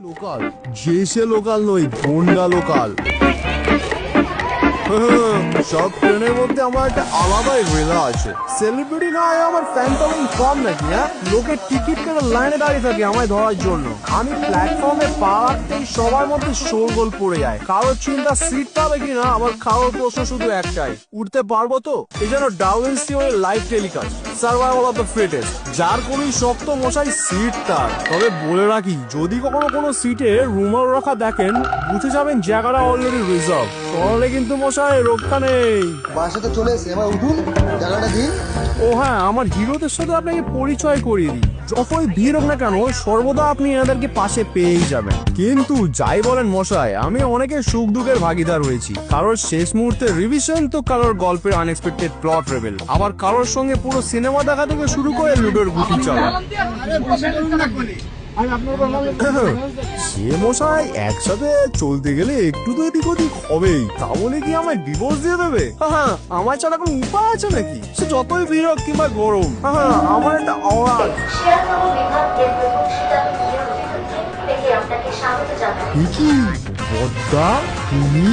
Local, যে local নয়, গন্ডা local. সব ট্রেনের মধ্যে আমার একটা আলাদাই রেলা আছে। সেলিব্রিটি না হয় আমার ফ্যান ফলোইং কম নাকি? হ্যাঁ, লোকের টিকিট কেটে লাইনে দাঁড়িয়ে থাকে আমায় ধরার জন্য। আমি প্ল্যাটফর্মে পা রাখতেই সবার মধ্যে শোরগোল পড়ে যায়। কারোর চিন্তা সিট পাবে কিনা, আবার কারোর প্রশ্ন শুধু একটাই, উঠতে পারবো তো? এই যেন ডাউনসি ওর live telecast, survival of the fittest. যার কোনই শক্ত মশাই সিট তার। তবে বলে রাখি, যদি কখনো কোনো সিটে রুমাল রাখা দেখেন, বুঝে যাবেন জায়গাটা অলরেডি রিজার্ভ। তাহলে কিন্তু মশাই রক্ষা নেই। বাসে তো চলে এসে, এবার উঠুন, জায়গাটা দিন। ও হ্যাঁ, আমার হিরোদের সাথে আপনাকে পরিচয় করিয়ে দিই। যতই ভিড় হোক না কেন, সর্বদা আপনি এনাদেরকে পাশে পেয়েই যাবেন। কিন্তু যাই বলেন মশাই, আমি অনেকের সুখ দুঃখের ভাগিদার হয়েছি। কারোর শেষ মুহূর্তে রিভিশন, তো কারোর গল্পের আনএক্সপেক্টেড প্লট রেভেল, আবার কারোর সঙ্গে পুরো সিনেমা দেখা থেকে শুরু করে লুডোর গুটি চলা। সে মশাই, একসাথে চলতে গেলে একটু তো এদিক ওদিক হবেই। তা বলে কি আমায় ডিভোর্স দিয়ে দেবে? হ্যাঁ, আমার ছাড়া কোনো উপায় আছে নাকি? সে যতই ভিড় হোক কিংবা গরম, হ্যাঁ, আমার একটা আওয়াজ। কি বদ্দা, তুমি?